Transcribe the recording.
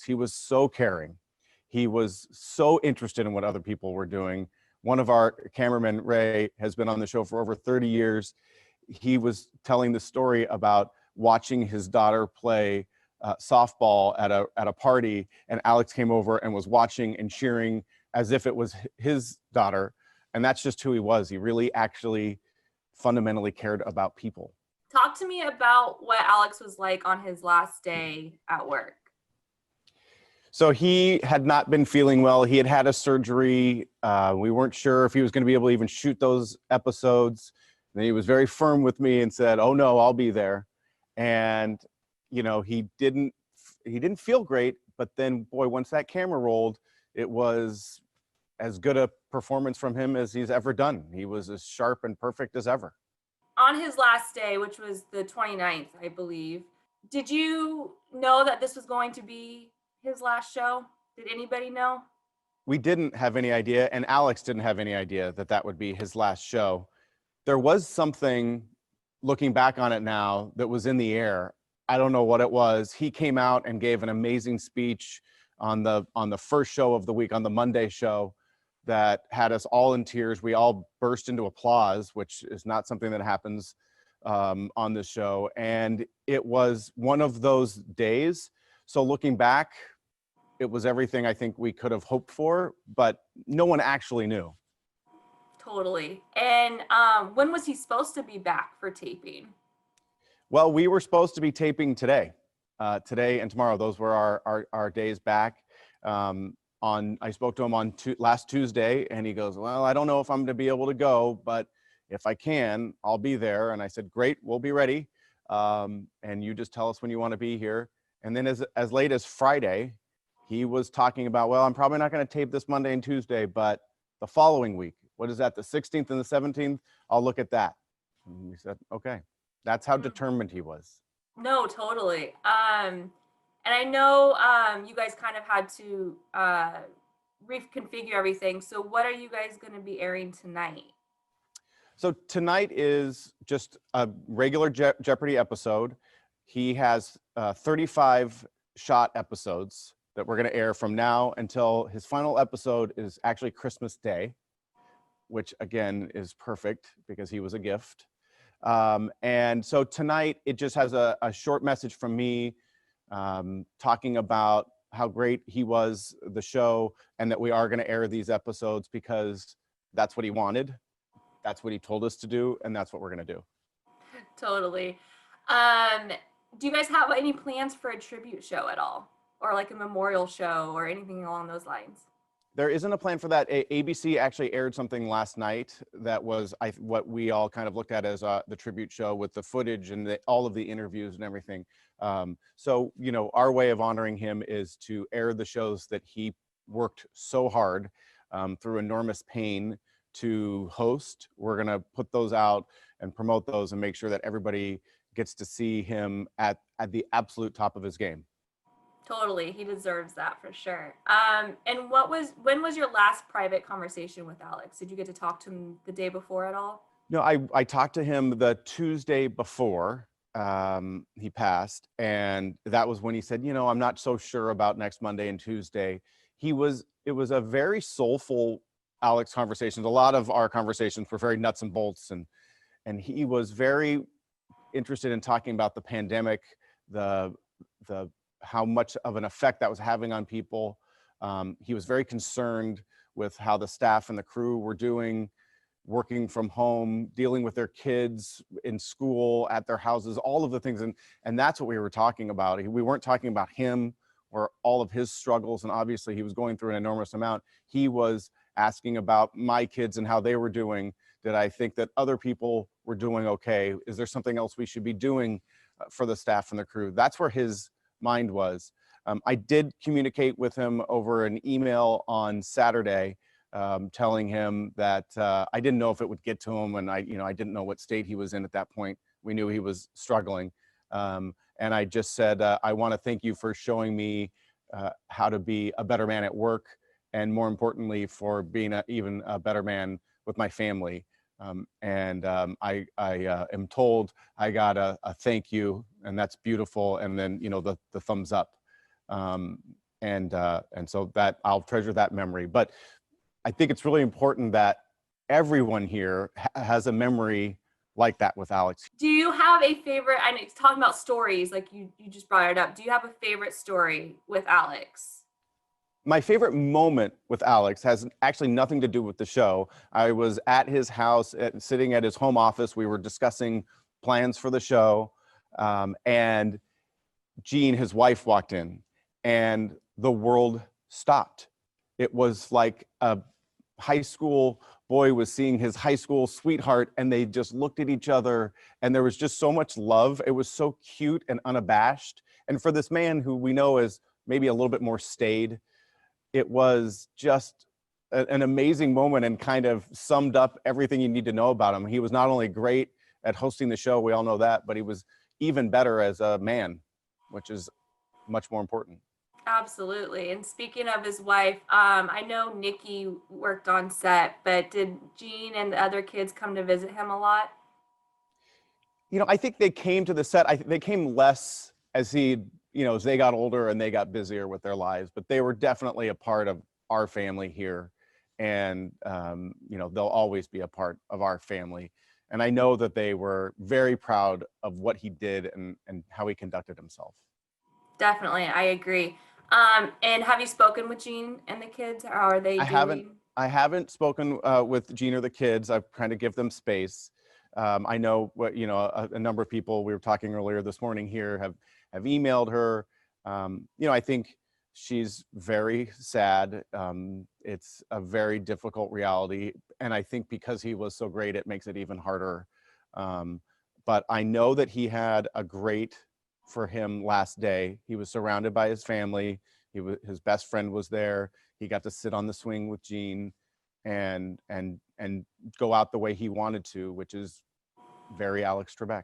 Alex. He was so caring. He was so interested in what other people were doing. One of our cameramen, Ray, has been on the show for over 30 years. He was telling the story about watching his daughter play softball at a party, and Alex came over and was watching and cheering as if it was his daughter. And that's just who he was. He really actually fundamentally cared about people. Talk to me about what Alex was like on his last day at work. So he had not been feeling well. He had had a surgery. We weren't sure if he was going to be able to even shoot those episodes. And he was very firm with me and said, "Oh no, I'll be there." And he didn't feel great. But then, boy, once that camera rolled, it was as good a performance from him as he's ever done. He was as sharp and perfect as ever. On his last day, which was the 29th, I believe, did you know that this was going to be his last show? Did anybody know? We didn't have any idea, and Alex didn't have any idea that that would be his last show. There was something, looking back on it now, that was in the air. I don't know what it was. He came out and gave an amazing speech on the first show of the week, on the Monday show, that had us all in tears. We all burst into applause, which is not something that happens on this show. And it was one of those days. So looking back, it was everything I think we could have hoped for, but no one actually knew. Totally. And when was he supposed to be back for taping? Well, we were supposed to be taping today and tomorrow. Those were our days back. I spoke to him on last Tuesday, and he goes, "Well, I don't know if I'm going to be able to go, but if I can, I'll be there." And I said, "Great, we'll be ready. And you just tell us when you want to be here." And then as late as Friday, he was talking about, "Well, I'm probably not going to tape this Monday and Tuesday, but the following week, what is that, the 16th and the 17th? I'll look at that." And we said, okay. That's how determined he was. No, totally. And I know you guys kind of had to reconfigure everything. So what are you guys going to be airing tonight? So tonight is just a regular Jeopardy episode. He has 35 shot episodes that we're going to air from now until his final episode is actually Christmas Day, which again is perfect because he was a gift. And so tonight it just has a short message from me talking about how great he was, the show, and that we are going to air these episodes because that's what he wanted. That's what he told us to do, and that's what we're going to do. Totally. Do you guys have any plans for a tribute show at all? Or like a memorial show or anything along those lines? There isn't a plan for that. ABC actually aired something last night that was what we all kind of looked at as the tribute show with the footage and all of the interviews and everything. So, our way of honoring him is to air the shows that he worked so hard through enormous pain to host. We're going to put those out and promote those and make sure that everybody gets to see him at the absolute top of his game. Totally. He deserves that for sure. And when was your last private conversation with Alex? Did you get to talk to him the day before at all? No, I talked to him the Tuesday before he passed. And that was when he said, I'm not so sure about next Monday and Tuesday. It was a very soulful Alex conversations. A lot of our conversations were very nuts and bolts. And he was very interested in talking about the pandemic, the how much of an effect that was having on people. He was very concerned with how the staff and the crew were doing, working from home, dealing with their kids in school, at their houses, all of the things. And that's what we were talking about. We weren't talking about him or all of his struggles. And obviously he was going through an enormous amount. He was asking about my kids and how they were doing. Did I think that other people were doing okay? Is there something else we should be doing for the staff and the crew? That's where his mind was. I did communicate with him over an email on Saturday, telling him that I didn't know if it would get to him, and I didn't know what state he was in at that point. We knew he was struggling, and I just said, I want to thank you for showing me how to be a better man at work, and more importantly, for being even a better man with my family. I am told I got a thank you, and that's beautiful. And then, the thumbs up. And so that I'll treasure that memory. But I think it's really important that everyone here has a memory like that with Alex. Do you have a favorite? I know it's talking about stories, like you just brought it up. Do you have a favorite story with Alex? My favorite moment with Alex has actually nothing to do with the show. I was at his house, sitting at his home office. We were discussing plans for the show, and Jean, his wife, walked in, and the world stopped. It was like a high school boy was seeing his high school sweetheart, and they just looked at each other, and there was just so much love. It was so cute and unabashed. And for this man who we know is maybe a little bit more staid, it was just an amazing moment and kind of summed up everything you need to know about him. He was not only great at hosting the show, we all know that, but he was even better as a man, which is much more important. Absolutely. And speaking of his wife, I know Nikki worked on set, but did Gene and the other kids come to visit him a lot? You know, I think they came to the set. They came less as as they got older and they got busier with their lives, but they were definitely a part of our family here. And, they'll always be a part of our family. And I know that they were very proud of what he did and how he conducted himself. Definitely, I agree. And have you spoken with Gene and the kids? How are they I haven't, doing? I haven't spoken with Gene or the kids. I've kind of give them space. I know a number of people, we were talking earlier this morning here, have emailed her. I think she's very sad. It's a very difficult reality. And I think because he was so great, it makes it even harder. But I know that he had a great for him last day. He was surrounded by his family. His best friend was there. He got to sit on the swing with Gene and go out the way he wanted to, which is very Alex Trebek.